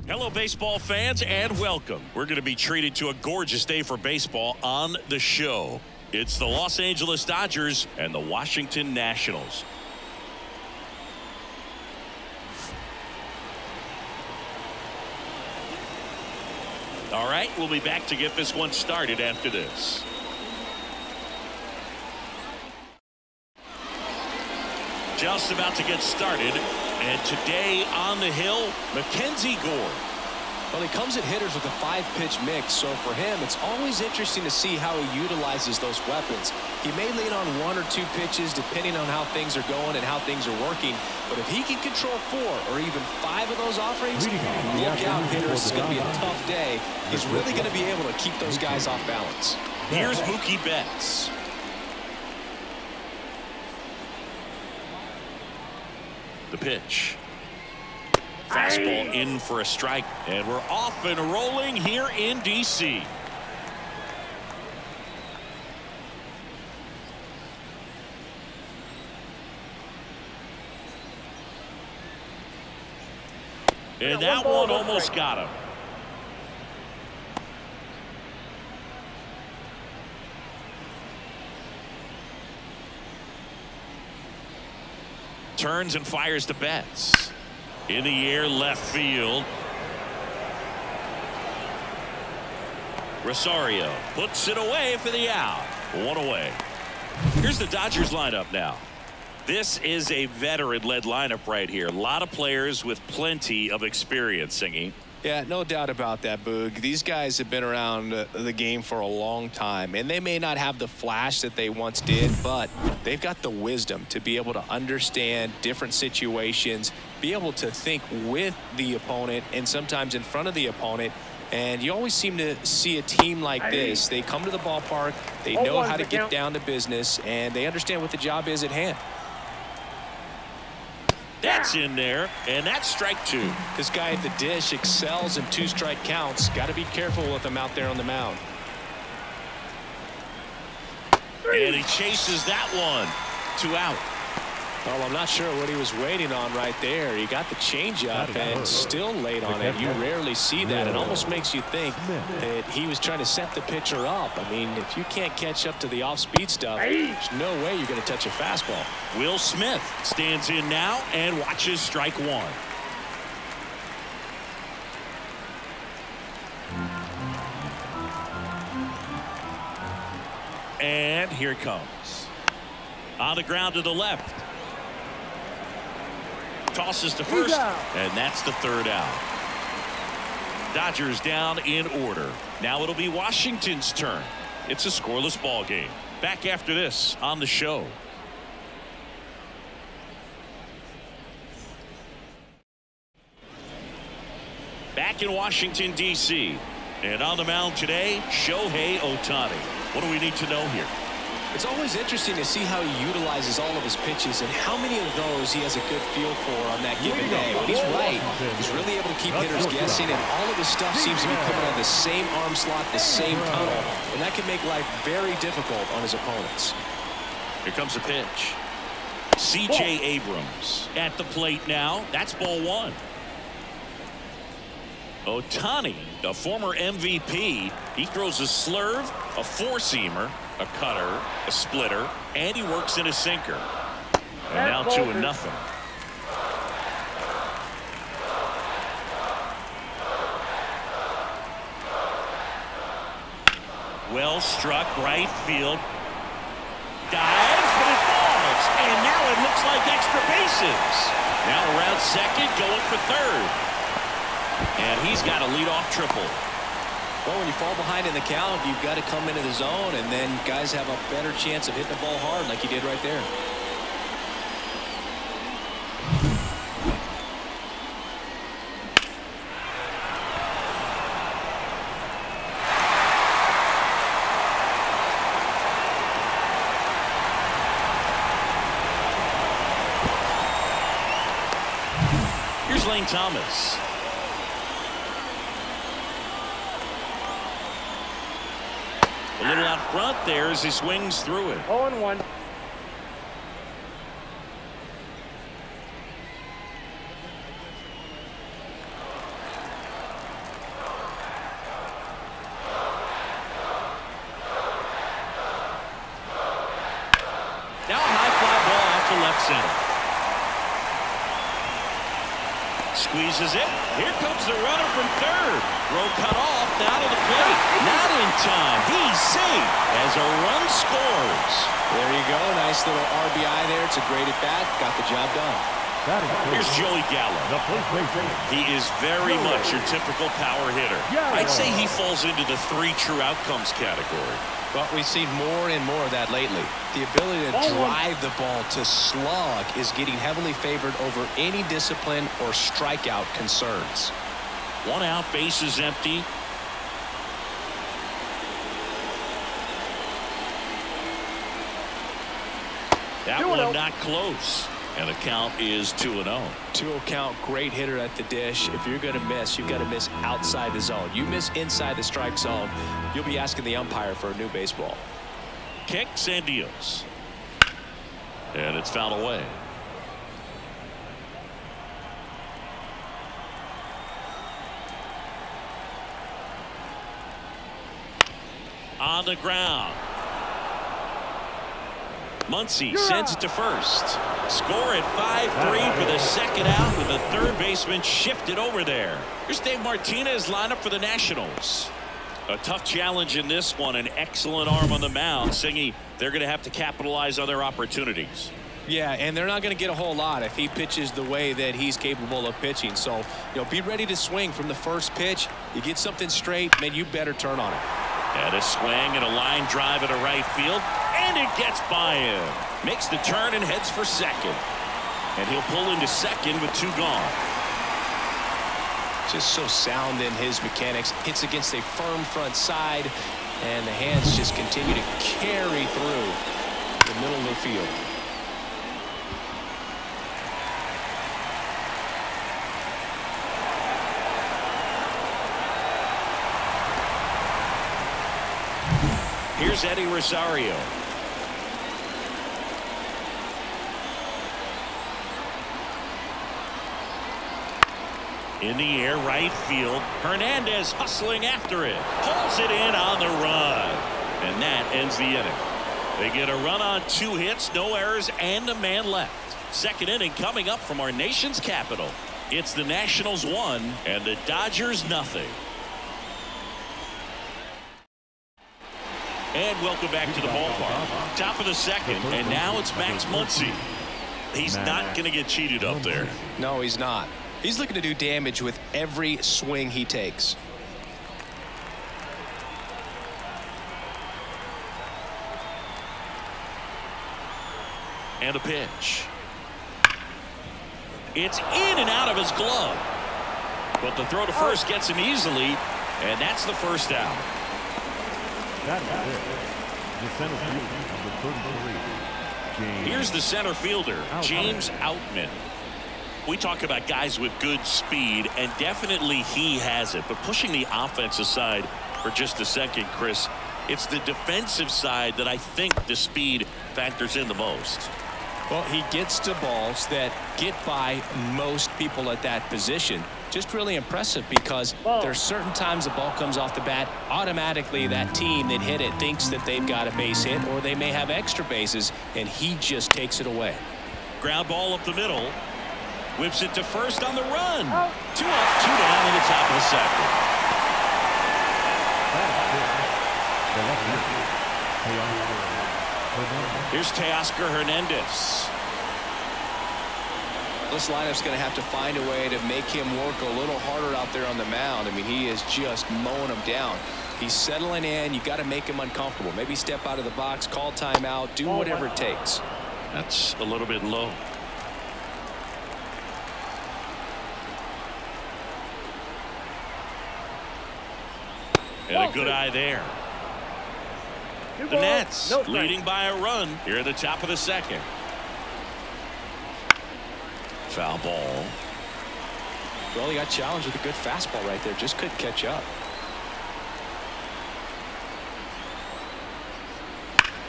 Hello, baseball fans, and welcome. We're going to be treated to a gorgeous day for baseball on the show. It's the Los Angeles Dodgers and the Washington Nationals. All right, we'll be back to get this one started after this. Just about to get started. And today on the hill, Mackenzie Gore. Well, he comes at hitters with a 5-pitch mix, so for him, it's always interesting to see how he utilizes those weapons. He may lean on 1 or 2 pitches depending on how things are going and how things are working, but if he can control 4 or even 5 of those offerings, look out, hitters. It's going to be a tough day. He's really going to be able to keep those guys off balance. Here's Mookie Betts. The pitch. Fastball in for a strike, and we're off and rolling here in D.C. And that one almost got him. Turns and fires to Betts. In the air, left field. Rosario puts it away for the out. 1 away. Here's the Dodgers lineup now. This is a veteran-led lineup right here. A lot of players with plenty of experience, Singy. Yeah, no doubt about that, Boog. These guys have been around the game for a long time, and they may not have the flash that they once did, but they've got the wisdom to be able to understand different situations, be able to think with the opponent and sometimes in front of the opponent. And you always seem to see a team like this. They come to the ballpark, they know how to get down to business, and they understand what the job is at hand. That's in there, and that's strike 2. This guy at the dish excels in 2-strike counts. Got to be careful with him out there on the mound. And he chases that one. 2 out. Well, I'm not sure what he was waiting on right there. He got the changeup and still late on it. You rarely see that. It almost makes you think that he was trying to set the pitcher up. I mean, if you can't catch up to the off-speed stuff, there's no way you're going to touch a fastball. Will Smith stands in now and watches strike 1. And here it comes. On the ground to the left. Tosses to first, and that's the 3rd out. Dodgers down in order. Now it'll be Washington's turn. It's a scoreless ball game. Back after this on the show. Back in Washington, D.C. And on the mound today, Shohei Ohtani. What do we need to know here? It's always interesting to see how he utilizes all of his pitches and how many of those he has a good feel for on that given day. When he's right, he's really able to keep hitters guessing, and all of his stuff seems to be coming out of the same arm slot, the same tunnel, and that can make life very difficult on his opponents. Here comes a pitch. C.J. Abrams at the plate now. That's ball 1. Ohtani, a former MVP, he throws a slurve, a 4-seamer, a cutter, a splitter, and he works in a sinker. And now 2-0. Well struck right field. Dives, but it falls. And now it looks like extra bases. Now around second, going for third. And he's got a leadoff triple. Well, when you fall behind in the count, you've got to come into the zone, and then guys have a better chance of hitting the ball hard like he did right there. Here's Lane Thomas. A little out front there as he swings through it. 0-1. center. Squeezes it. Here comes the runner from third. Throw cut off. Down to the plate. Not in time. He's safe as a run scores. There you go. Nice little RBI there. It's a great at bat. Got the job done. Here's Joey Gallo. He is very much your typical power hitter. I'd say he falls into the 3 true outcomes category. But we've seen more and more of that lately. The ability to drive the ball to slug is getting heavily favored over any discipline or strikeout concerns. 1 out, bases empty. That one not close. And the count is 2-0. 2-0 count, great hitter at the dish. If you're going to miss, you've got to miss outside the zone. You miss inside the strike zone, you'll be asking the umpire for a new baseball. Kicks and deals. And it's fouled away. On the ground. Muncy sends it to first. Score at 5-3 for the second out with the third baseman shifted over there. Here's Dave Martinez lineup for the Nationals. A tough challenge in this one. An excellent arm on the mound. Singy, they're going to have to capitalize on their opportunities. Yeah, and they're not going to get a whole lot if he pitches the way that he's capable of pitching. So, be ready to swing from the first pitch. You get something straight, man, you better turn on it. And a swing and a line drive into right field. And it gets by him. Makes the turn and heads for second. And he'll pull into second with 2 gone. Just so sound in his mechanics. Hits against a firm front side. And the hands just continue to carry through the middle of the field. Here's Eddie Rosario. In the air, right field. Hernandez hustling after it. Pulls it in on the run. And that ends the inning. They get a run on 2 hits, no errors, and a man left. Second inning coming up from our nation's capital. It's the Nationals 1 and the Dodgers nothing. And welcome back to the ballpark. Top of the second, and now it's Max Muncy. He's not going to get cheated up there. No, he's not. He's looking to do damage with every swing he takes. And a pitch. It's in and out of his glove. But the throw to first gets him easily, and that's the first out. That is it. The center fielder, number 33. Here's the center fielder, James Outman. We talk about guys with good speed, and definitely he has it. But pushing the offense aside for just a second, Chris, it's the defensive side that I think the speed factors in the most. Well, he gets to balls that get by most people at that position. Just really impressive because there's certain times the ball comes off the bat, automatically that team that hit it thinks that they've got a base hit or they may have extra bases, and he just takes it away. Ground ball up the middle. Whips it to first on the run. 2 up, 2 down in the top of the second. Here's Teoscar Hernandez. This lineup's going to have to find a way to make him work a little harder out there on the mound. I mean, he is just mowing them down. He's settling in. You got to make him uncomfortable. Maybe step out of the box, call timeout, do whatever it takes. That's a little bit low. And a good eye there. The Nats leading by a run here at the top of the second. Foul ball. Well, he got challenged with a good fastball right there. Just couldn't catch up.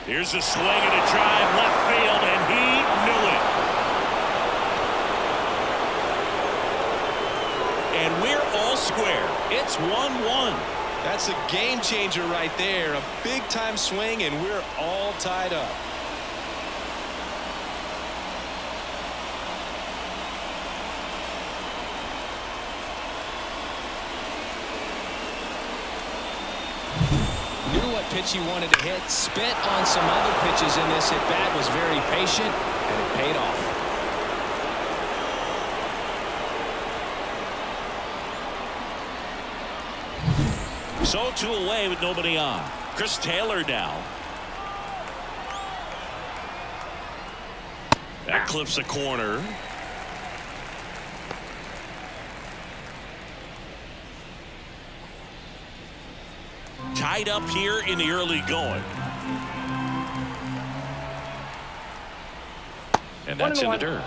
Here's a swing and a drive left field, and he knew it. And we're all square. It's 1-1. That's a game changer right there. A big time swing, and we're all tied up. pitch he wanted to hit. Spit on some other pitches in this at bat. Was very patient, and it paid off. So 2 away with nobody on. Chris Taylor now. That clips a corner. Tied up here in the early going. And that's in the dirt.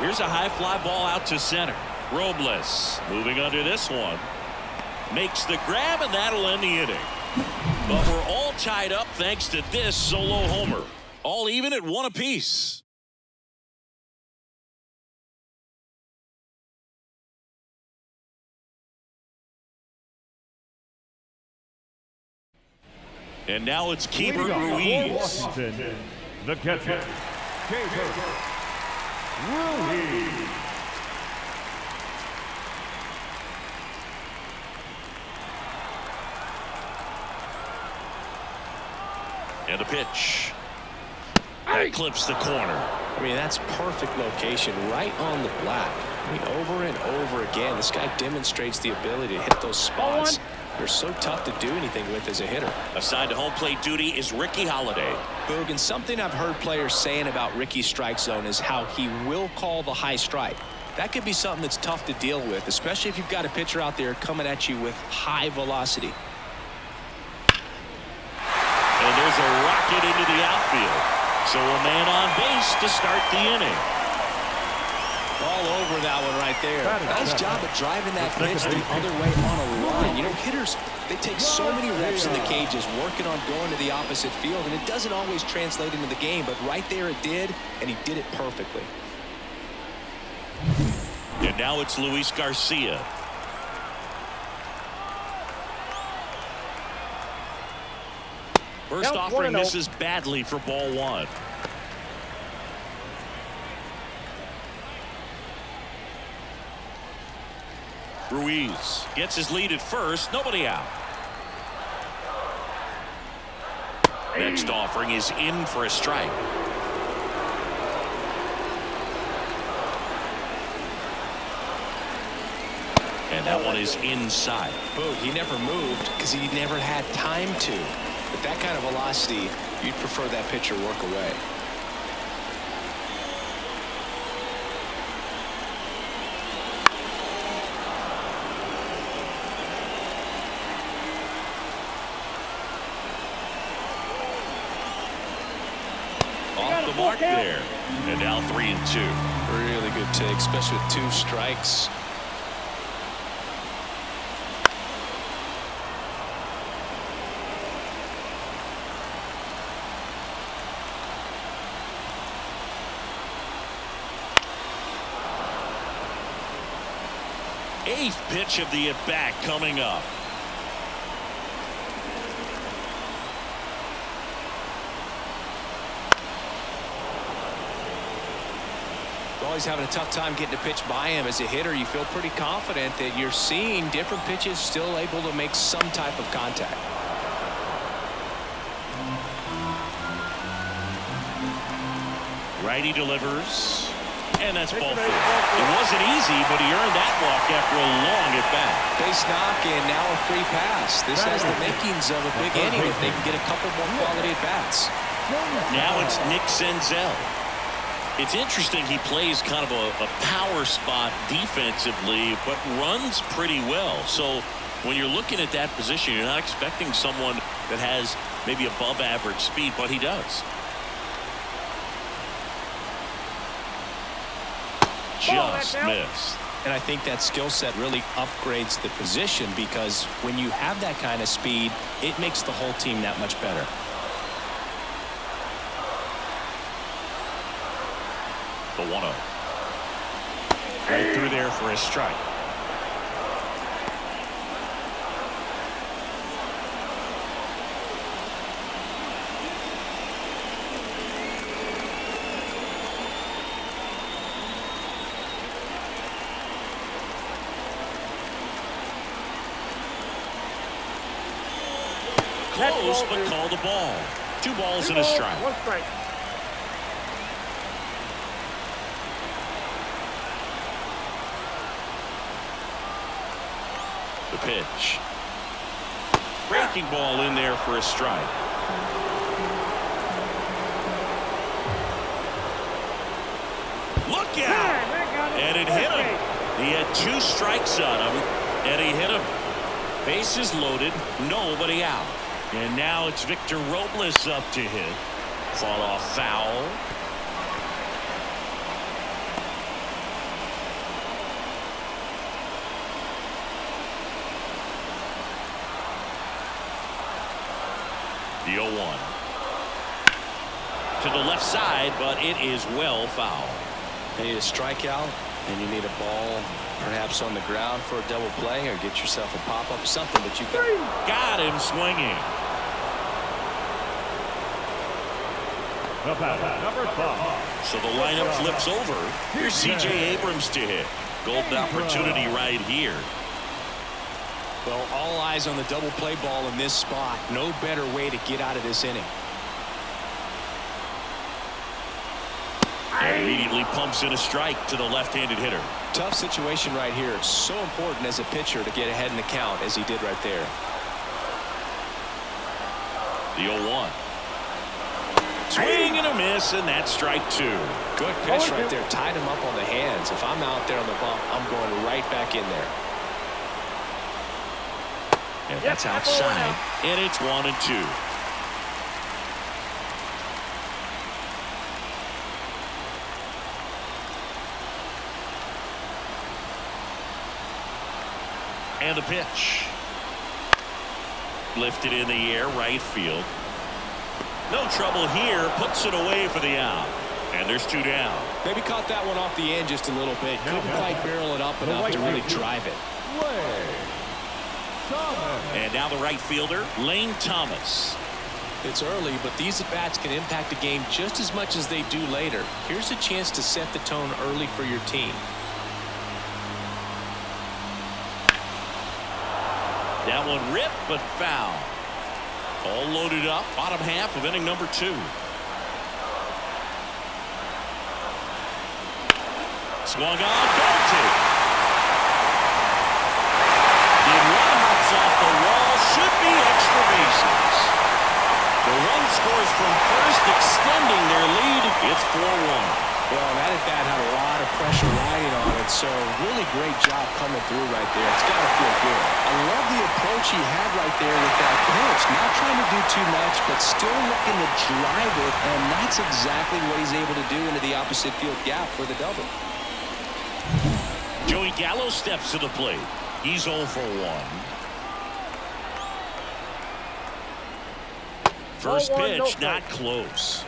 Here's a high fly ball out to center. Robles moving under this one. Makes the grab, and that'll end the inning. But we're all tied up thanks to this solo homer. All even at 1 apiece. And now it's Keeper Ruiz. Washington, the catcher, Keeper Ruiz. And a pitch. That clips the corner. I mean, that's perfect location, right on the black. I mean, over and over again, this guy demonstrates the ability to hit those spots. They're so tough to do anything with as a hitter. Assigned to home plate duty is Ricky Holiday. Boog, and something I've heard players saying about Ricky's strike zone is how he will call the high strike. That could be something that's tough to deal with, especially if you've got a pitcher out there coming at you with high velocity. And there's a rocket into the outfield. So a man on base to start the inning. All over that one right there. Nice job of driving that pitch the other way on a line. You know, hitters, they take so many reps in the cages working on going to the opposite field, and it doesn't always translate into the game, but right there it did, and he did it perfectly. And now it's Luis Garcia. First offering misses badly for ball 1. Ruiz gets his lead at first. Nobody out. Next offering is in for a strike. And that one is inside. Boog, he never moved because he never had time to. With that kind of velocity, you'd prefer that pitcher work away. Off the mark there. And now 3-2. Really good take, especially with 2 strikes. Eighth pitch of the at-bat coming up. Always having a tough time getting a pitch by him. As a hitter, you feel pretty confident that you're seeing different pitches still able to make some type of contact. Righty delivers. And that's ball 4. It wasn't easy, but he earned that walk after a long at-bat. Base knock, and now a free pass. This has the makings of a big inning if they can get a couple more quality at-bats. Now it's Nick Senzel. It's interesting he plays kind of a power spot defensively, but runs pretty well. So when you're looking at that position, you're not expecting someone that has maybe above average speed, but he does. Just missed. And I think that skill set really upgrades the position, because when you have that kind of speed, it makes the whole team that much better. The 1-0. Right through there for a strike. close, but called the ball. 2 balls and a strike. 1 strike. The pitch. Breaking ball in there for a strike. Look out! And it hit him. He had 2 strikes on him, and he hit him. Bases loaded, nobody out. And now it's Victor Robles up to hit. Fought off foul. The 0-1. To the left side, but it is well foul. You need a strikeout, and you need a ball perhaps on the ground for a double play, or get yourself a pop-up or something, but you got him swinging. The batter, number 5. So the lineup flips over. Here's C.J. Abrams to hit. Golden opportunity right here. Well, all eyes on the double play ball in this spot. No better way to get out of this inning. And immediately pumps in a strike to the left-handed hitter. Tough situation right here. It's so important as a pitcher to get ahead in the count as he did right there. The 0-1. Swing and a miss, and that's strike 2. Good pitch right there. Tied him up on the hands. If I'm out there on the bump, I'm going right back in there. And that's outside, and it's 1 and 2. And the pitch. Lifted in the air, right field. No trouble here, puts it away for the out. And there's 2 down. Maybe caught that one off the end just a little bit. Couldn't quite barrel it up enough to really drive it. And now the right fielder, Lane Thomas. It's early, but these at-bats can impact the game just as much as they do later. Here's a chance to set the tone early for your team. That one ripped, but foul. All loaded up, bottom half of inning number 2. Swung on, belted. The run hops off the wall, should be extra bases. The run scores from first, extending their lead. It's 4-1. Well, that at-bat had a lot of pressure riding on it, so really great job coming through right there. It's got to feel good. I love the approach he had right there with that pitch. Not trying to do too much, but still looking to drive it, and that's exactly what he's able to do into the opposite field gap for the double. Joey Gallo steps to the plate. He's 0 for 1. First pitch, not close.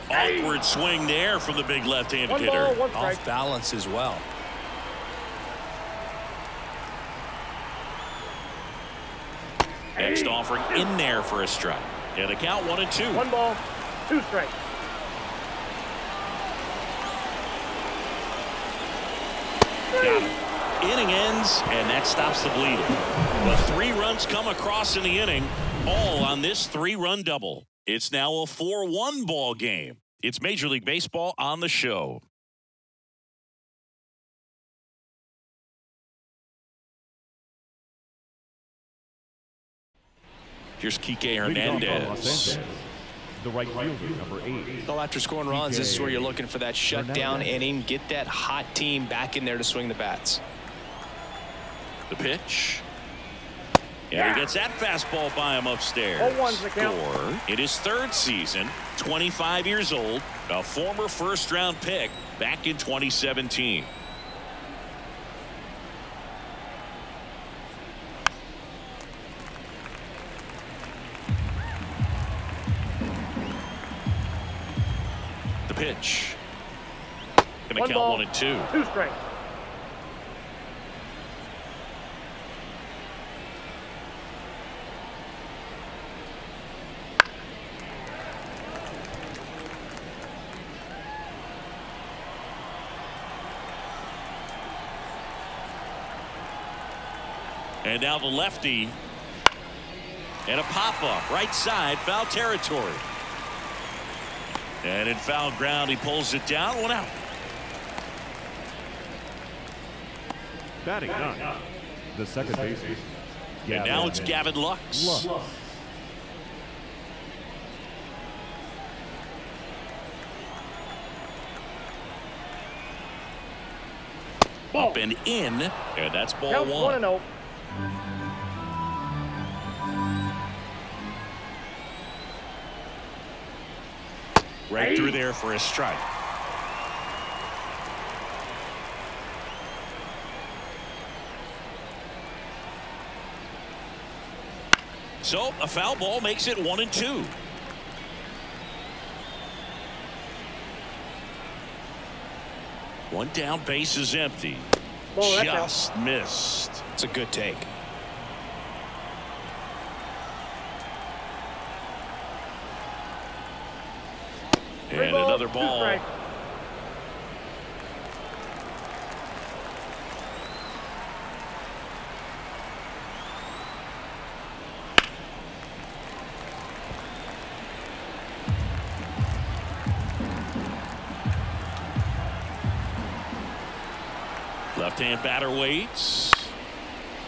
Awkward swing there from the big left-handed hitter. Off balance as well. Next offering in there for a strike. And a count 1 and 2. 1 ball, 2 strikes. Got him. Inning ends, and that stops the bleeding. But 3 runs come across in the inning, all on this 3-run double. It's now a 4-1 ball game. It's Major League Baseball on the show. Here's Kike Hernandez. The right fielder, number 8. Well, after scoring runs, this is where you're looking for that shutdown inning. Get that hot team back in there to swing the bats. The pitch. And he gets that fastball by him upstairs. Score in his 3rd season, 25 years old, a former first-round pick back in 2017. The pitch. Gonna count 1 and 2. 2 strikes. And now the lefty. And a pop-up right side, foul territory. And in foul ground, he pulls it down, 1 out. Batting nine, the second baseman. And now it's Gavin Lux. Up and in, and that's ball Count 1. 1-0. Right through there for a strike. So a foul ball makes it 1-2. One down, base is empty. Ball, that's Just missed. It's a good take. And Three balls, another 2 ball. strikes. Left-hand batter waits.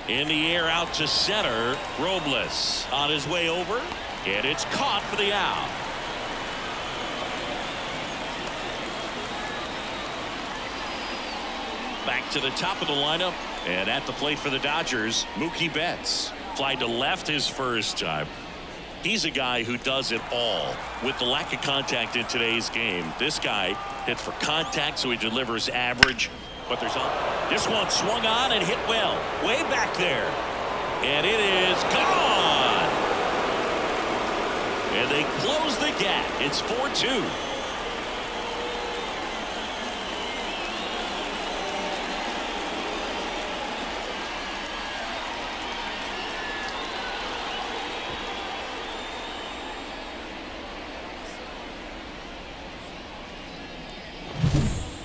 In the air out to center. Robles on his way over. And it's caught for the out. Back to the top of the lineup. And at the plate for the Dodgers, Mookie Betts. Fly to left his first time. He's a guy who does it all. With the lack of contact in today's game, this guy hits for contact, so he delivers average. But there's this one swung on and hit well. Way back there. And it is gone. And they close the gap. It's 4-2.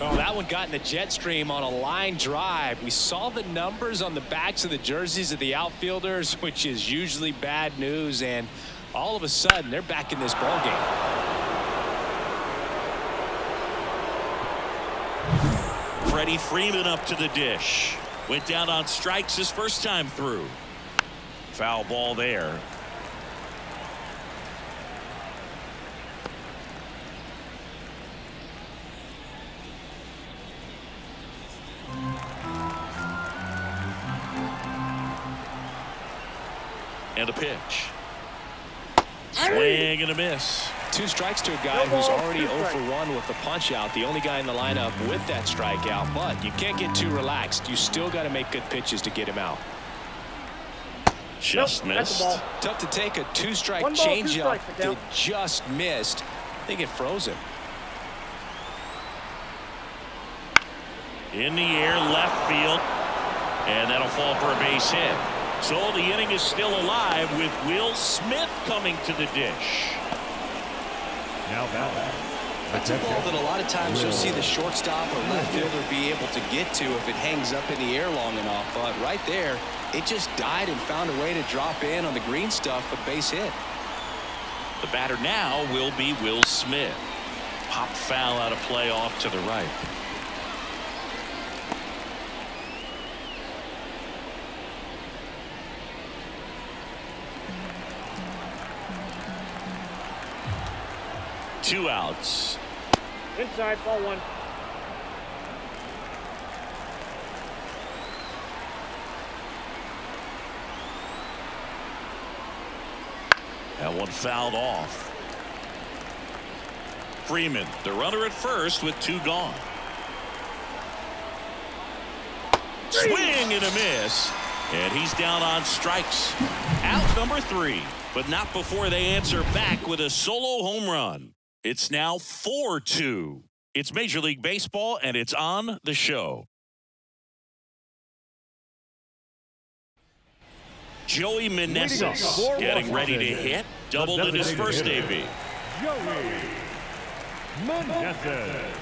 Oh, that one got in the jet stream on a line drive. We saw the numbers on the backs of the jerseys of the outfielders, which is usually bad news, and all of a sudden they're back in this ball game. Freddie Freeman up to the dish. Went down on strikes his first time through. Foul ball there. And a pitch. Swing and a miss. 2 strikes to a guy who's already 0 for 1 with the punch out. The only guy in the lineup with that strikeout. But you can't get too relaxed. You still got to make good pitches to get him out. Just missed. Tough to take a 2-strike 1 ball, 2 changeup strikes, that just missed. I think it froze him. In the air, left field. And that'll fall for a base hit. So the inning is still alive with Will Smith coming to the dish. Now batting. That's a ball that a lot of times you'll see the shortstop or left fielder be able to get to if it hangs up in the air long enough. But right there, it just died and found a way to drop in on the green stuff, a base hit. The batter now will be Will Smith. Pop foul out of play off to the right. Two outs. Inside, ball 1. That one fouled off. Freeman, the runner at first with 2 gone. Swing and a miss. And he's down on strikes. Out number 3. But not before they answer back with a solo home run. It's now 4-2. It's Major League Baseball, and it's on the show. Joey Meneses getting ready to hit. Doubled in his first AB. Joey Meneses.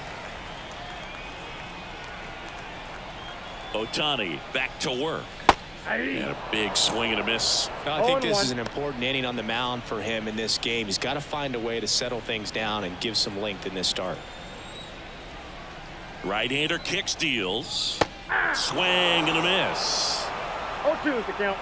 Ohtani back to work. And a big swing and a miss. I think this is an important inning on the mound for him in this game. He's got to find a way to settle things down and give some length in this start. Right-hander kicks, deals. Swing and a miss. 0-2 is the count.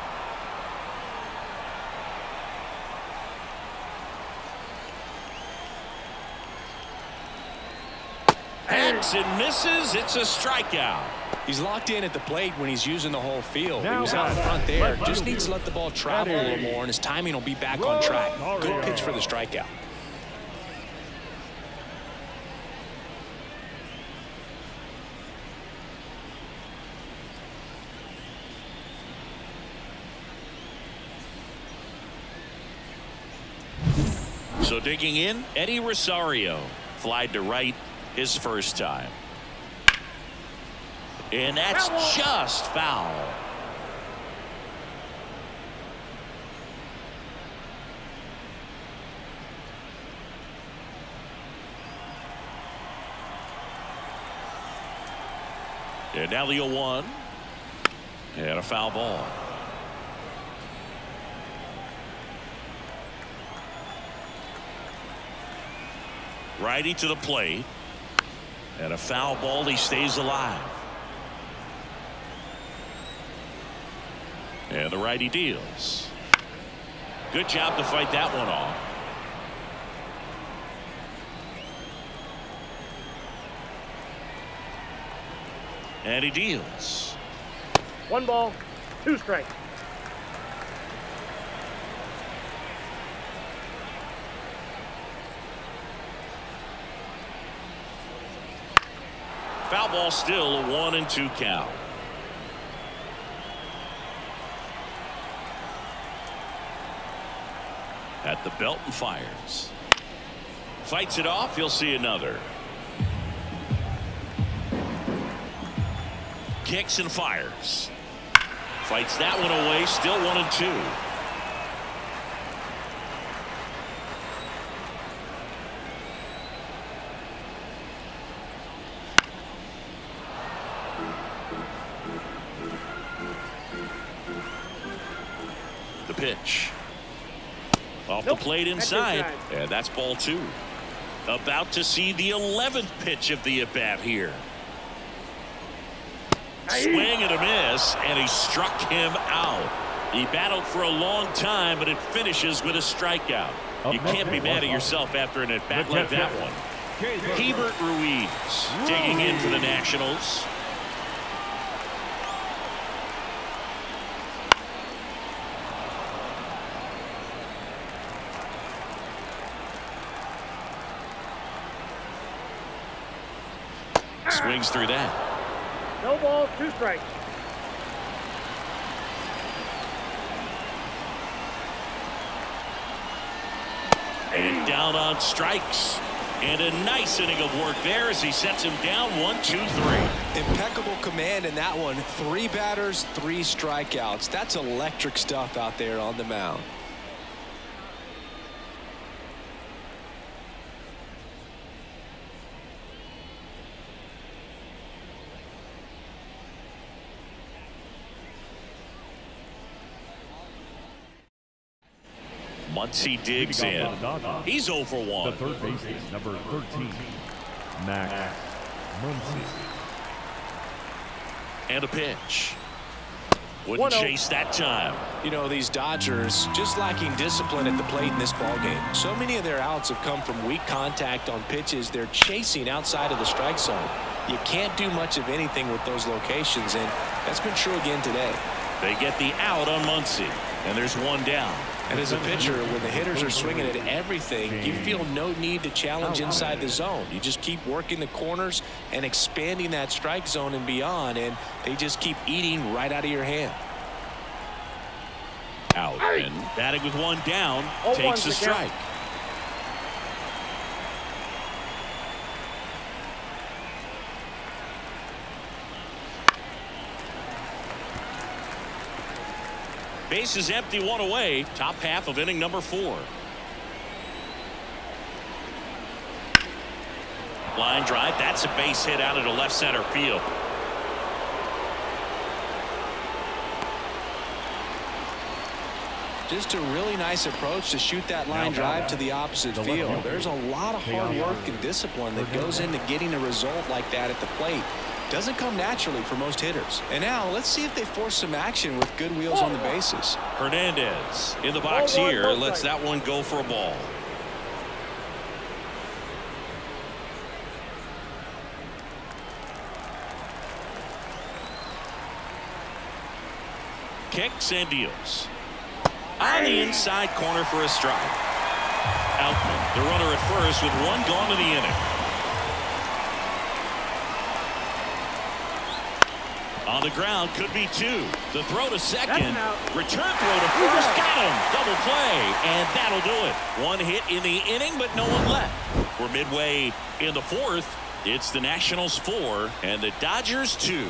Hacks and misses. It's a strikeout. He's locked in at the plate when he's using the whole field. He Now was out in front there. Just needs to let the ball travel a little more, and his timing will be back on track. Good pitch for the strikeout. So digging in, Eddie Rosario. Flied to right his first time. And that's just foul. And now the 0-1. And a foul ball. Righty to the plate. And a foul ball. He stays alive. And the righty deals. Good job to fight that one off. And he deals. 1 ball, 2 strikes. Foul ball, still a 1-2 count. At the belt and fires. Fights it off. He'll see another. Kicks and fires. Fights that one away. Still 1-2. The pitch. Off the plate inside. And that's ball 2. About to see the 11th pitch of the at-bat here. Swing and a miss, and he struck him out. He battled for a long time, but it finishes with a strikeout. You can't be mad at yourself after an at-bat like that one. Hebert Ruiz digging in for the Nationals. Swings through that. No balls, 2 strikes. And down on strikes. And a nice inning of work there as he sets him down 1-2-3. Impeccable command in that one. 3 batters, 3 strikeouts. That's electric stuff out there on the mound. Muncy digs in. He's 0 for 1. The third baseman, number 13, Max Muncy. And a pitch. Wouldn't chase that time. You know, these Dodgers just lacking discipline at the plate in this ballgame. So many of their outs have come from weak contact on pitches they're chasing outside of the strike zone. You can't do much of anything with those locations, and that's been true again today. They get the out on Muncy, and there's 1 down. And as a pitcher, when the hitters are swinging at everything, you feel no need to challenge inside the zone. You just keep working the corners and expanding that strike zone and beyond, and they just keep eating right out of your hand. Out, and batting with 1 down, takes a strike. Base is empty, 1 away. Top half of inning number 4. Line drive. That's a base hit out into left center field. Just a really nice approach to shoot that line drive to the opposite field. There's a lot of hard work and discipline that goes into getting a result like that at the plate. Doesn't come naturally for most hitters. And now let's see if they force some action with good wheels on the bases. Hernandez in the box here lets that one go for a ball. Kicks and deals. On the inside corner for a strike. Outman, the runner at first with one gone in the inning. On the ground, could be two. The throw to second. Return throw to first. Got him. Double play. And that'll do it. One hit in the inning, but no one left. We're midway in the fourth. It's the Nationals 4 and the Dodgers 2.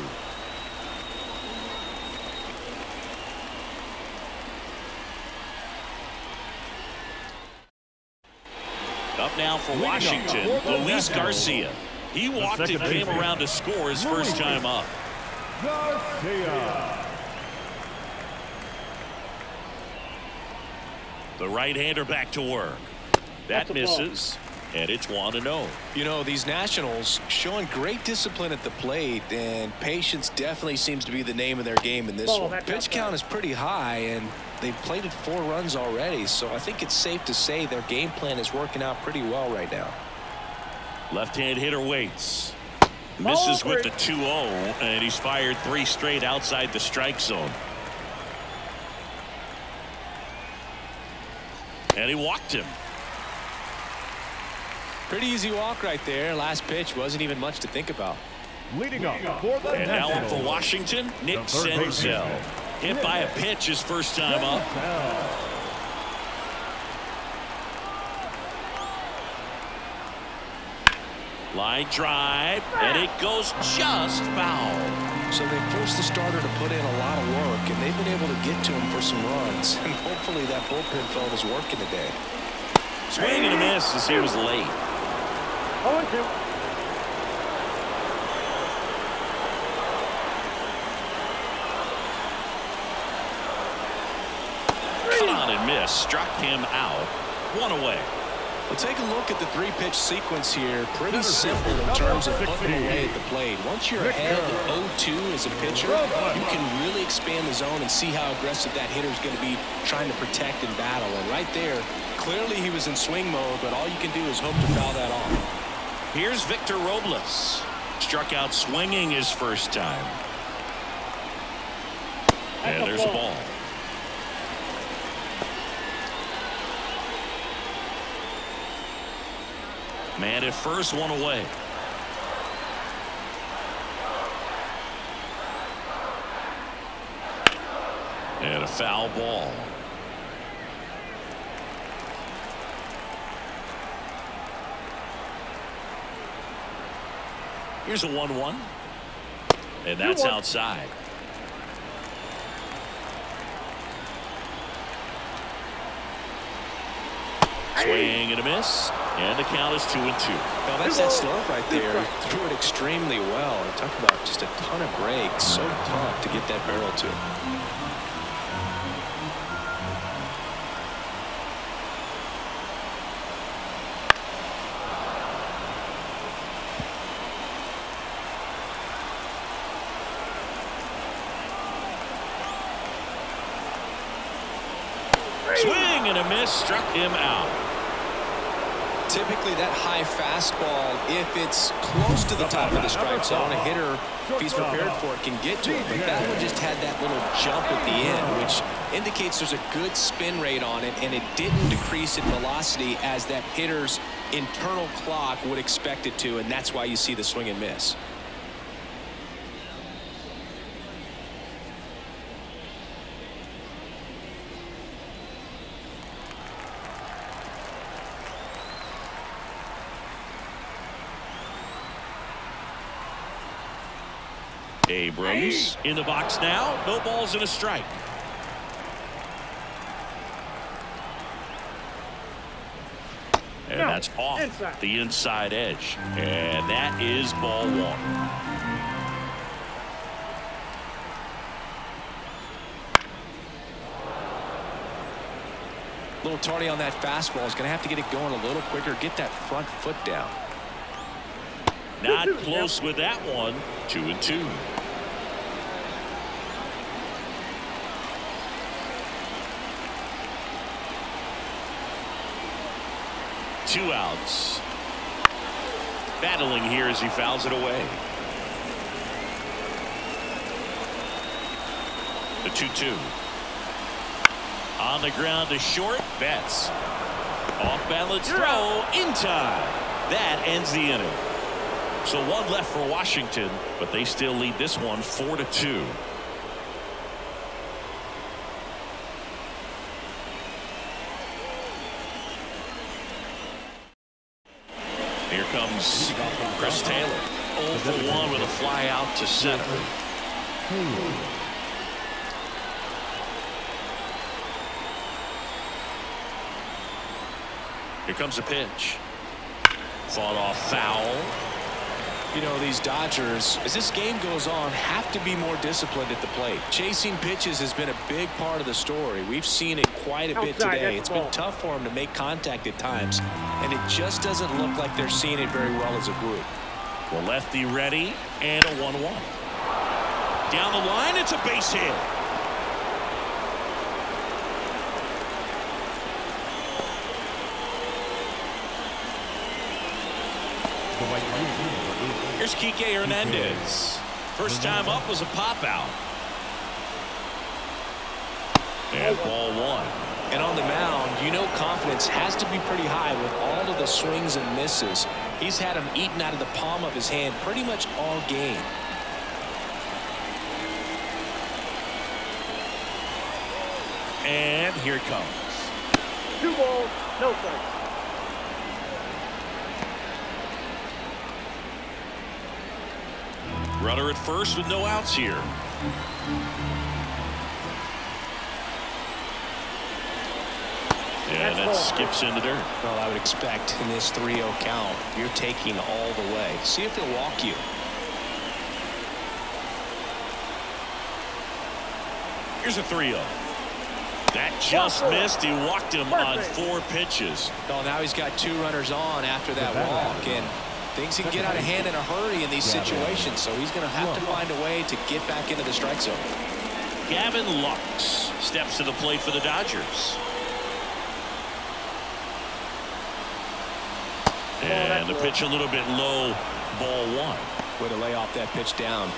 Up now for Washington, Luis Garcia. He walked and came around to score his first time up. Garcia. The right-hander back to work. That misses, and it's 1-0. You know, these Nationals showing great discipline at the plate, and patience definitely seems to be the name of their game in this one. Pitch count is pretty high, and they've plated 4 runs already, so I think it's safe to say their game plan is working out pretty well right now. Left-hand hitter waits. Misses with the 2-0, and he's fired 3 straight outside the strike zone. And he walked him. Pretty easy walk right there. Last pitch wasn't even much to think about. Leading up for the And now up Nationals, for Washington, Nick the third baseman. Senzel. Hit by a pitch his first time up. Line drive, and it goes just foul. So they forced the starter to put in a lot of work, and they've been able to get to him for some runs. And hopefully that bullpen felt is working today. Swing and a miss as he was late. 0-2. Cut on and miss. Struck him out. 1 away. Well, take a look at the 3-pitch sequence here. Pretty simple in terms of putting them away at the plate. Once you're ahead 0-2 as a pitcher, you can really expand the zone and see how aggressive that hitter is going to be trying to protect and battle. And right there, clearly he was in swing mode, but all you can do is hope to foul that off. Here's Victor Robles. Struck out swinging his first time. And there's a ball. Man at first, 1 away. And a foul ball. Here's a 1-1. And that's outside. Swing and a miss. And the count is 2-2. Now that's that slope right there. Threw it extremely well. And talk about just a ton of breaks. So tough to get that barrel to. Swing and a miss. Struck him out. Typically that high fastball, if it's close to the top of the strike zone, a hitter, if he's prepared for it, can get to it. But that one just had that little jump at the end, which indicates there's a good spin rate on it, and it didn't decrease in velocity as that hitter's internal clock would expect it to, and that's why you see the swing and miss. Abrams in the box now. No balls and a strike. And that's off the inside edge. And that is ball 1. little tardy on that fastball. He's going to have to get it going a little quicker, get that front foot down. Not close with that one. 2-2. Two outs. Battling here as he fouls it away. The 2-2. On the ground to short. Betts. Off balance throw in time. That ends the inning. So one left for Washington, but they still lead this one 4-2. Here comes Chris Taylor. 0 for 1 with a fly out to center. Here comes a pitch. Fought off foul. You know, these Dodgers, as this game goes on, have to be more disciplined at the plate. Chasing pitches has been a big part of the story. We've seen it quite a bit today. It's been tough for them to make contact at times, and it just doesn't look like they're seeing it very well as a group. The lefty ready, and a 1-1. Down the line, it's a base hit. Here's Kike Hernandez. First time up was a pop out. And ball 1. And on the mound, you know confidence has to be pretty high with all of the swings and misses. He's had them eaten out of the palm of his hand pretty much all game. And here it comes. 2 balls, no strikes. Runner at first with no outs here. And that skips into dirt. Well, I would expect in this 3-0 count, you're taking all the way. See if he'll walk you. Here's a 3-0. That just missed. He walked him on 4 pitches. Well, now he's got 2 runners on after that walk, and things can get out of hand in a hurry in these situations, so he's going to have to find a way to get back into the strike zone. Gavin Lux steps to the plate for the Dodgers. And the pitch a little bit low, ball 1. Way to lay off that pitch down.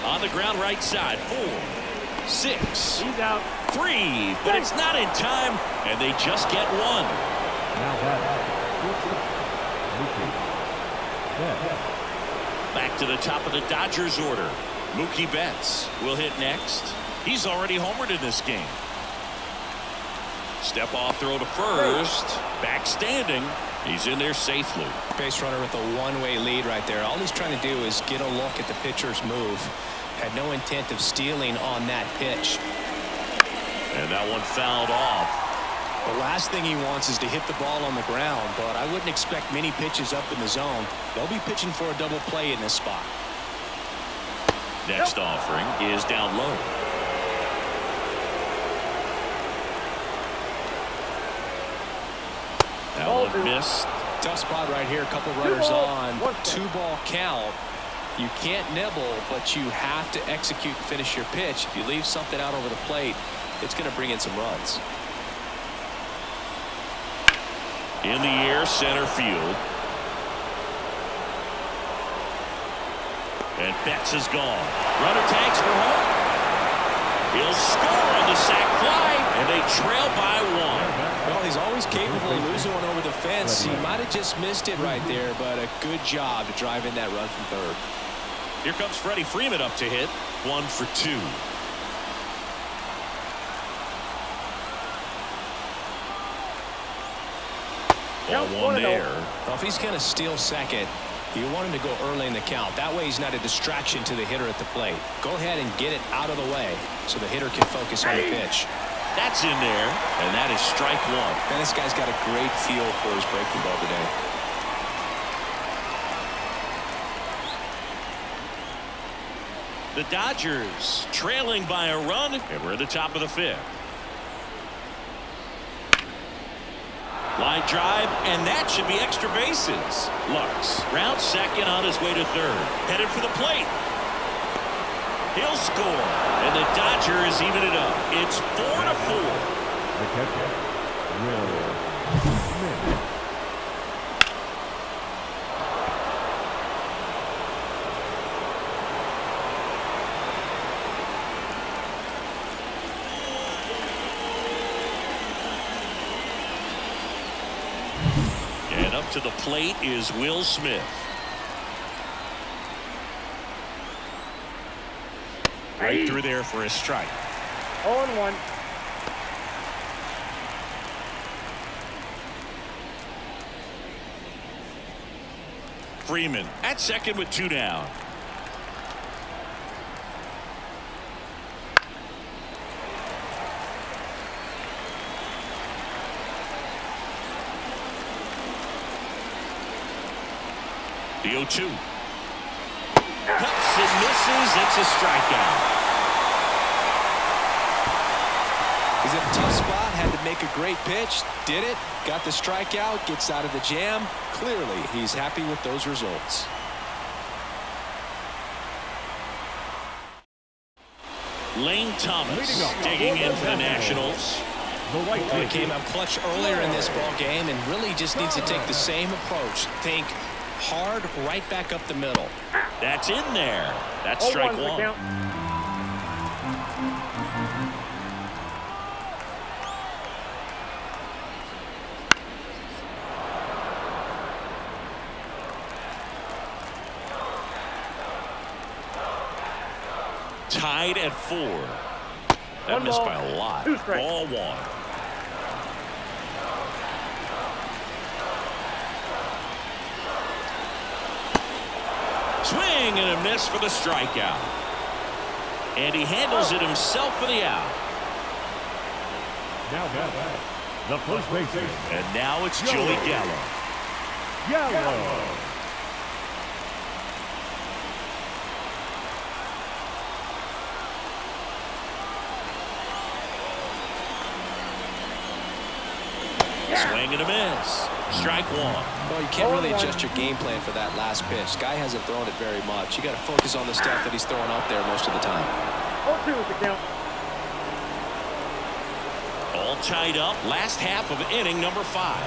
On the ground right side, 4, 6. He's out. 3, but it's not in time, and they just get 1. Now Back to the top of the Dodgers order. Mookie Betts will hit next. He's already homered in this game. Step off throw to first. Back standing. He's in there safely. Base runner with a one-way lead right there. All he's trying to do is get a look at the pitcher's move. Had no intent of stealing on that pitch. And that one fouled off. The last thing he wants is to hit the ball on the ground, but I wouldn't expect many pitches up in the zone. They'll be pitching for a double play in this spot. Next offering is down low. That one missed. Tough spot right here. A couple runners on. 2-ball count. You can't nibble, but you have to execute and finish your pitch. If you leave something out over the plate, it's going to bring in some runs. In the air, center field. And Betts is gone. Runner tags for home. He'll score on the sac fly, and they trail by 1. Well, he's always capable of losing one over the fence. He might have just missed it right there, but a good job to drive in that run from third. Here comes Freddie Freeman up to hit. 1 for 2. Ball 1 there. Well, if he's going to steal second, you want him to go early in the count. That way he's not a distraction to the hitter at the plate. Go ahead and get it out of the way so the hitter can focus on the pitch. That's in there, and that is strike 1. And this guy's got a great feel for his breaking ball today. The Dodgers trailing by a run, and we're at the top of the 5th. Line drive, and that should be extra bases. Lux rounds second on his way to third. Headed for the plate. He'll score, and the Dodgers even it up. It's 4-4. The catcher, Will Smith. And up to the plate is Will Smith. Right through there for a strike. 0-1. Freeman at second with 2 down. The 0-2. Cuts and misses. It's a strikeout. He's in a tough spot, had to make a great pitch, did it, got the strikeout, gets out of the jam. Clearly, he's happy with those results. Lane Thomas digging in for the Nationals. The He came up clutch earlier in this ball game and really just needs to take the same approach. Think hard right back up the middle. That's in there. That's strike 0-1 one. count. Tied at 4. That One missed ball, by a lot. 2 strikes. Ball 1. Swing and a miss for the strikeout. And he handles it himself for the out. Now back. The first baseman, And now it's Joey Gallo. Gallo. Swing and a miss. Strike 1. Well, you can't really adjust your game plan for that last pitch. Guy hasn't thrown it very much. You got to focus on the stuff that he's throwing out there most of the time. 0-2 is the count. All tied up. Last half of inning number 5.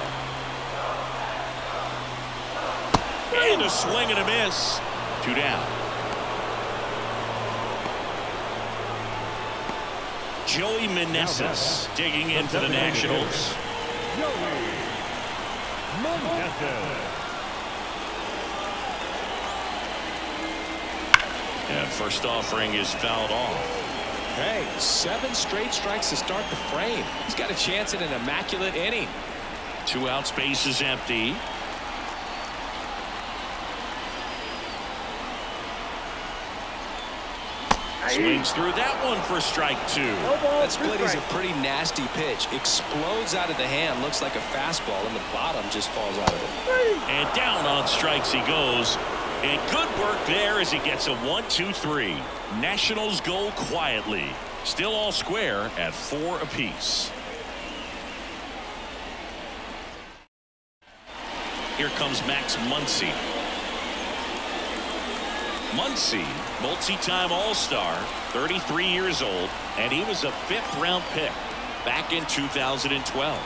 And a swing and a miss. 2 down. Joey Meneses digging in for the Nationals. And first offering is fouled off. Hey, 7 straight strikes to start the frame. He's got a chance at an immaculate inning. 2 outs, base is empty. Swings through that one for strike 2. No ball, That 2 split is a strikes. pretty nasty pitch. Explodes out of the hand. Looks like a fastball, and the bottom just falls out of it. And down on strikes he goes. And good work there as he gets a 1-2-3. Nationals go quietly. Still all square at 4 apiece. Here comes Max Muncy. Muncy, multi-time All-Star, 33 years old, and he was a 5th-round pick back in 2012.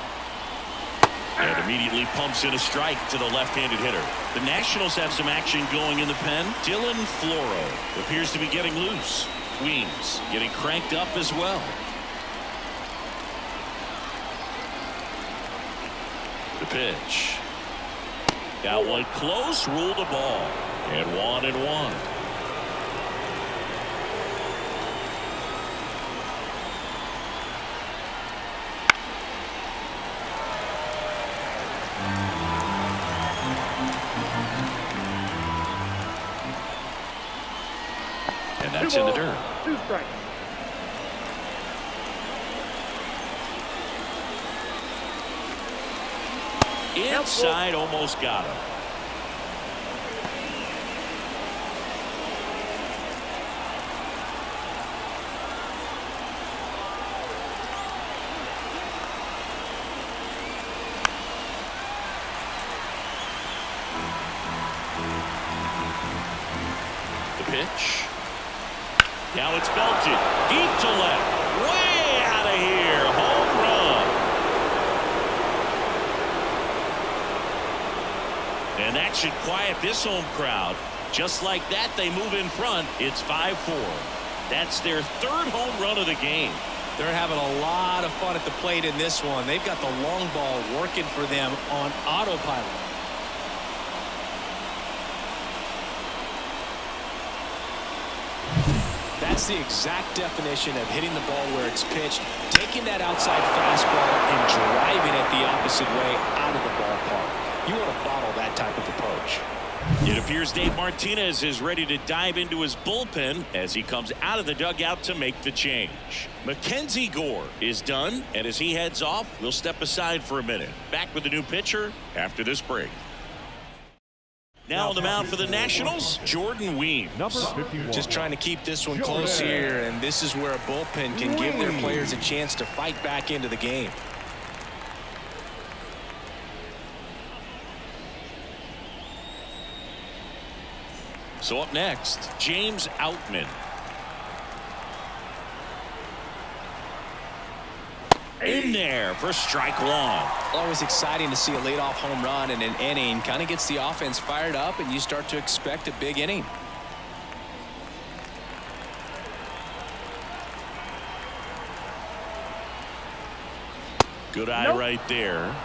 And immediately pumps in a strike to the left-handed hitter. The Nationals have some action going in the pen. Dylan Floro appears to be getting loose. Weems getting cranked up as well. The pitch. That one close, ruled the ball. And 1-1. And that's in the dirt. 2 strikes. Inside, almost got him. Pitch. Now it's belted deep to left. Way out of here. Home run. And that should quiet this home crowd. Just like that, they move in front. It's 5-4. That's their third home run of the game. They're having a lot of fun at the plate in this one. They've got the long ball working for them on autopilot. That's the exact definition of hitting the ball where it's pitched, taking that outside fastball and driving it the opposite way out of the ballpark. You want to bottle that type of approach. It appears Dave Martinez is ready to dive into his bullpen as he comes out of the dugout to make the change. Mackenzie Gore is done, and as he heads off, we'll step aside for a minute. Back with the new pitcher after this break. Now on the mound for the Nationals, Jordan Weems. Number 51. Just trying to keep this one close here, and this is where a bullpen can give their players a chance to fight back into the game. So up next, James Outman. In there for strike one. Always exciting to see a leadoff home run in an inning. Kind of gets the offense fired up, and you start to expect a big inning. Good eye right there.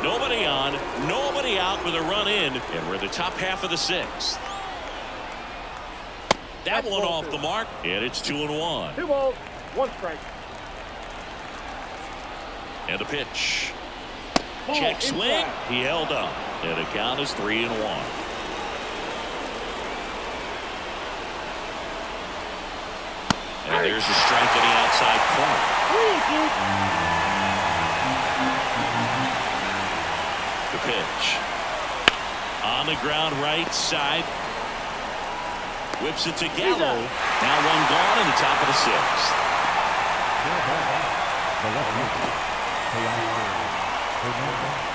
Nobody on, nobody out with a run in, and we're the top half of the sixth. That one off the mark, and it's 2-1. 2 balls, 1 strike. And the pitch. Ball Check swing. inside. He held up, and the count is 3-1. And there's a strike in the outside corner. The pitch. On the ground right side. Whips it to Gallo. Now one gone in the top of the sixth. The left fielder, Hernandez.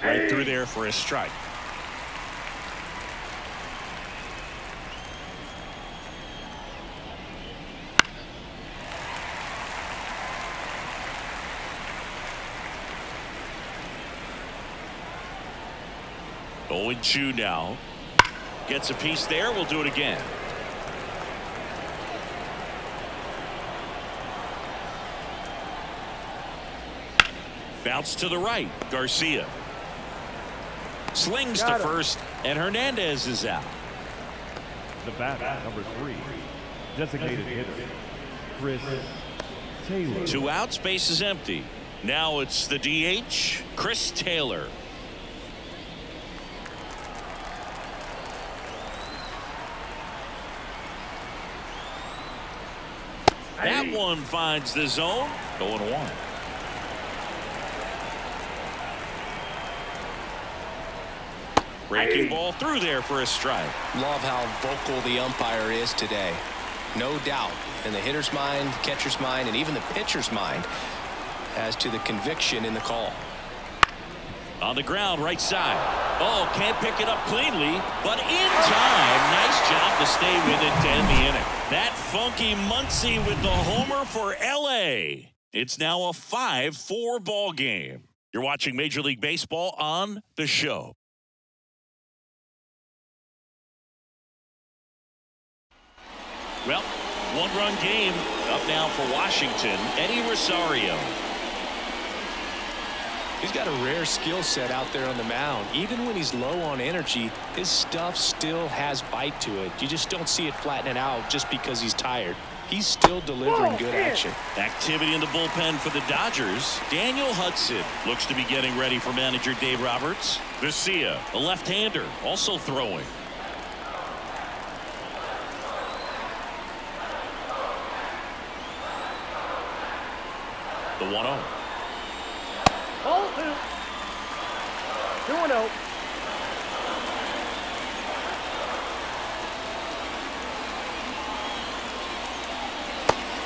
Right through there for a strike. Oh, and 2 now. Gets a piece there. We'll do it again. Bounce to the right. Garcia. Slings to first, and Hernandez is out. The bat, number 3, designated hitter, Chris Taylor. 2 outs, base is empty. Now it's the DH, Chris Taylor. That one finds the zone. 0-1. Breaking ball through there for a strike. Love how vocal the umpire is today. No doubt in the hitter's mind, catcher's mind, and even the pitcher's mind as to the conviction in the call. On the ground, right side. Oh, can't pick it up cleanly, but in time. Nice job to stay with it to end the inning. That funky Muncy with the homer for L.A. It's now a 5-4 ball game. You're watching Major League Baseball on The Show. Well, 1-run game up now for Washington. Eddie Rosario. He's got a rare skill set out there on the mound. Even when he's low on energy, his stuff still has bite to it. You just don't see it flattening out just because he's tired. He's still delivering good action. Activity in the bullpen for the Dodgers. Daniel Hudson looks to be getting ready for manager Dave Roberts. Garcia, a left-hander, also throwing. The 1-0. Ball 2. 2-0.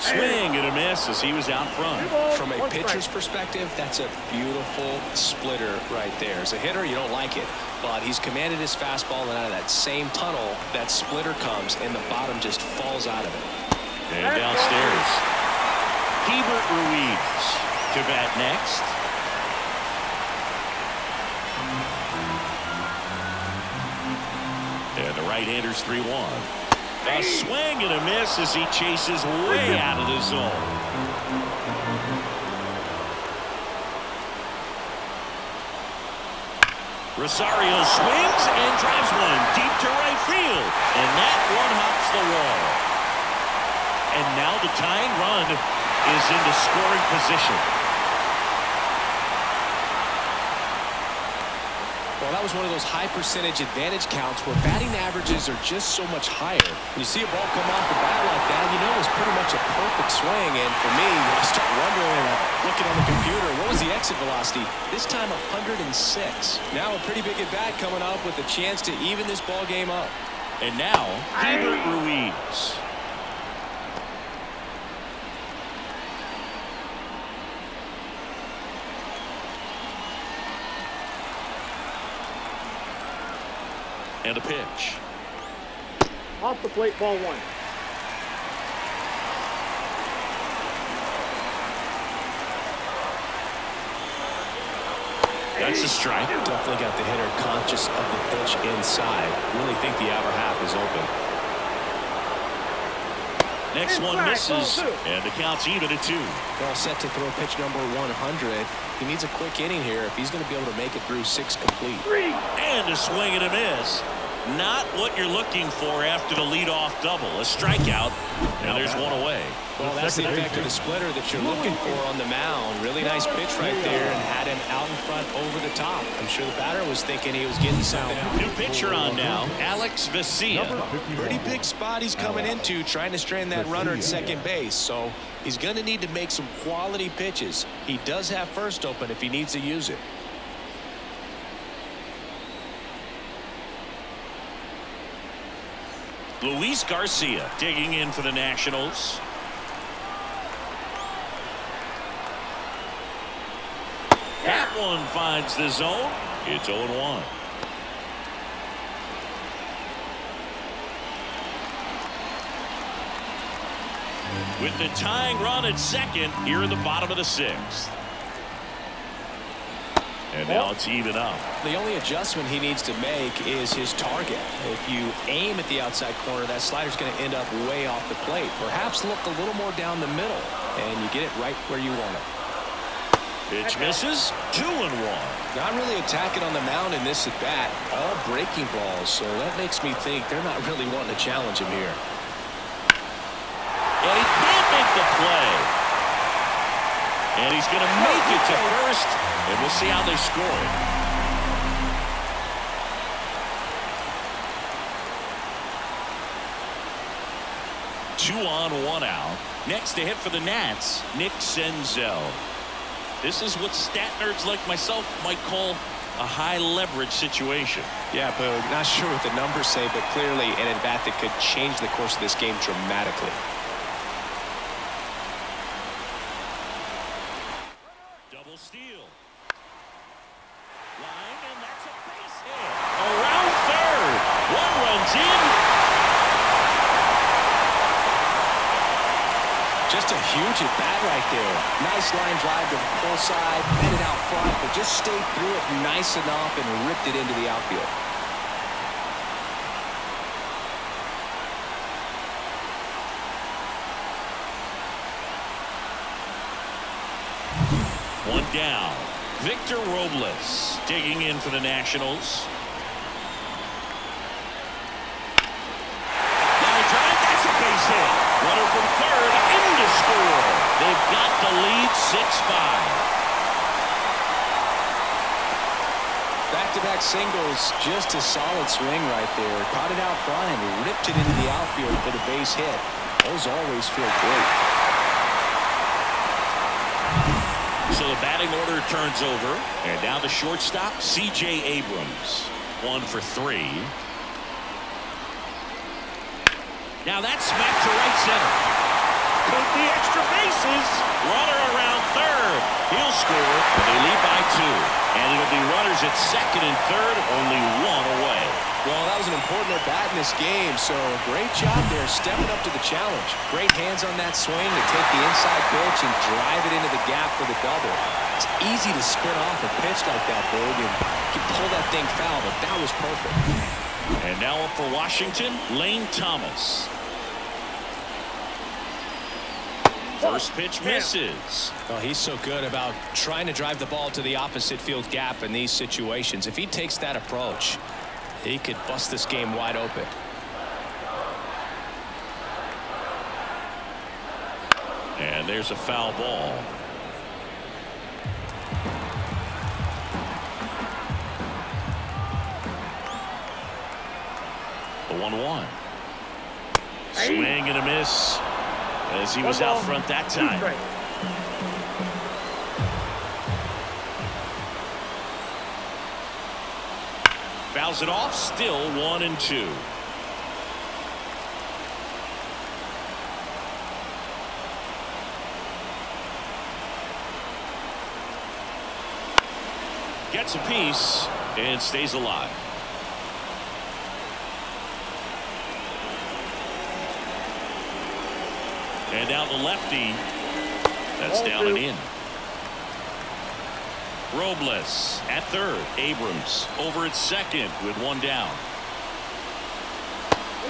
Swing and a miss as he was out front. From a pitcher's perspective, that's a beautiful splitter right there. As a hitter, you don't like it, but he's commanded his fastball, and out of that same tunnel, that splitter comes, and the bottom just falls out of it. And downstairs, Hebert Ruiz to bat next. And the right-hander's 3-1. A swing and a miss as he chases way out of the zone. Rosario swings and drives one deep to right field. And that one hops the wall. And now the tying run is into scoring position. Well, that was one of those high percentage advantage counts where batting averages are just so much higher. When you see a ball come off the bat like that, you know it's pretty much a perfect swing. And for me, I start wondering, and I'm looking on the computer, what was the exit velocity? This time 106. Now a pretty big at bat coming up with a chance to even this ball game up. And now Hebert Ruiz. And a pitch. Off the plate, ball 1. That's a strike. Definitely got the hitter conscious of the pitch inside. Really think the outer half is open. Next one misses, and the count's even at 2. All set to throw pitch number 100. He needs a quick inning here if he's going to be able to make it through 6 complete. And a swing and a miss. Not what you're looking for after the leadoff double. A strikeout, and there's one away. Well, that's the effect of the splitter that you're looking for on the mound. Really nice pitch right there, and had him out in front over the top. I'm sure the batter was thinking he was getting something. New pitcher on now, Alex Vesia. Pretty big spot he's coming into, trying to strand that runner at second base. So he's going to need to make some quality pitches. He does have first open if he needs to use it. Luis Garcia digging in for the Nationals. That one finds the zone. It's 0-1. With the tying run at second here in the bottom of the 6th. And now it's even up. The only adjustment he needs to make is his target. If you aim at the outside corner, that slider's going to end up way off the plate. Perhaps look a little more down the middle, and you get it right where you want it. Pitch misses. 2-1. Not really attacking on the mound in this at bat. All breaking balls, so that makes me think they're not really wanting to challenge him here. And he can't make the play. And he's going to make it to first. And we'll see how they score it. Two on, 1 out. Next to hit for the Nats, Nick Senzel. This is what stat nerds like myself might call a high leverage situation. Yeah, Boog, not sure what the numbers say, but clearly an at-bat that could change the course of this game dramatically. Double steal. Line, and that's a base hit. Around third. 1 runs in. Just a huge at bat right there. Nice line drive to the pull side, made it out front, but just stayed through it nice enough and ripped it into the outfield. One down. Victor Robles digging in for the Nationals. Line drive, that's a base hit. Runner from third in to score. They've got the lead 6-5. Back-to-back singles, just a solid swing right there. Caught it out front and ripped it into the outfield for the base hit. Those always feel great. So the batting order turns over. And now the shortstop, C.J. Abrams. 1 for 3. Now that's smacked to right center. Could be extra bases. Runner around third. He'll score. And they lead by 2. And it'll be runners at second and third, only 1 away. Well, that was an important at-bat in this game, so great job there stepping up to the challenge. Great hands on that swing to take the inside pitch and drive it into the gap for the double. It's easy to sprint off a pitch like that, Boog, and you can pull that thing foul, but that was perfect. And now up for Washington, Lane Thomas. First pitch misses. Well, he's so good about trying to drive the ball to the opposite field gap in these situations. If he takes that approach, he could bust this game wide open. And there's a foul ball. The 1-1. Swing and a miss as he was out front that time. Fouls it off, still 1-2. Gets a piece and stays alive. And now the lefty. That's down and in. Robles at third. Abrams over at second with 1 down.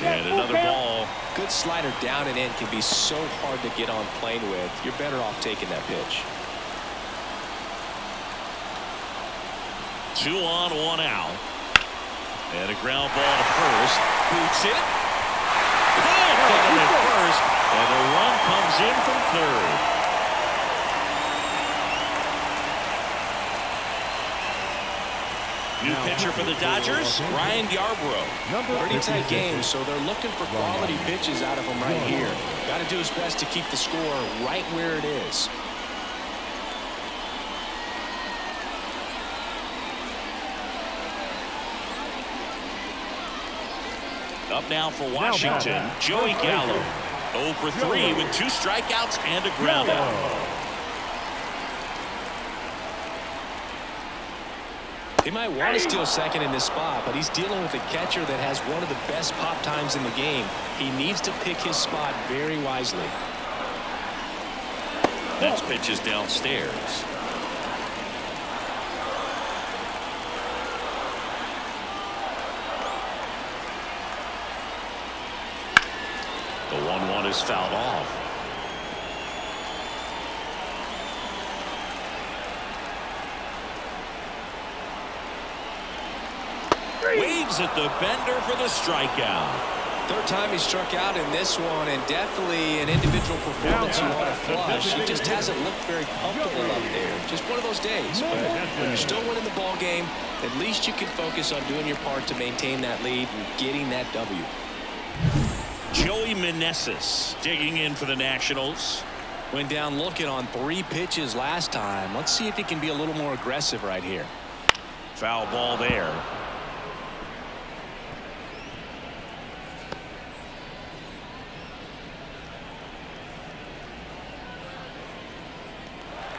And another ball. Good slider down and in can be so hard to get on plane with. You're better off taking that pitch. 2 on, 1 out. And a ground ball to first. Boots it. Good at first. And the run comes in from third. New pitcher for the Dodgers, Ryan Yarbrough. Pretty tight game, so they're looking for quality pitches out of him right here. Got to do his best to keep the score right where it is. Up now for Washington, Joey Gallo. 0 for 3 with 2 strikeouts and a ground out. He might want to steal second in this spot, but he's dealing with a catcher that has one of the best pop times in the game. He needs to pick his spot very wisely. Next pitch is downstairs. The 1-1 is fouled off. Waves at the bender for the strikeout. Third time he struck out in this one, and definitely an individual performance you want to flush. He just hasn't looked very comfortable up there. Just one of those days. But when you're still winning the ball game, at least you can focus on doing your part to maintain that lead and getting that W. Joey Meneses digging in for the Nationals. Went down looking on 3 pitches last time. Let's see if he can be a little more aggressive right here. Foul ball there.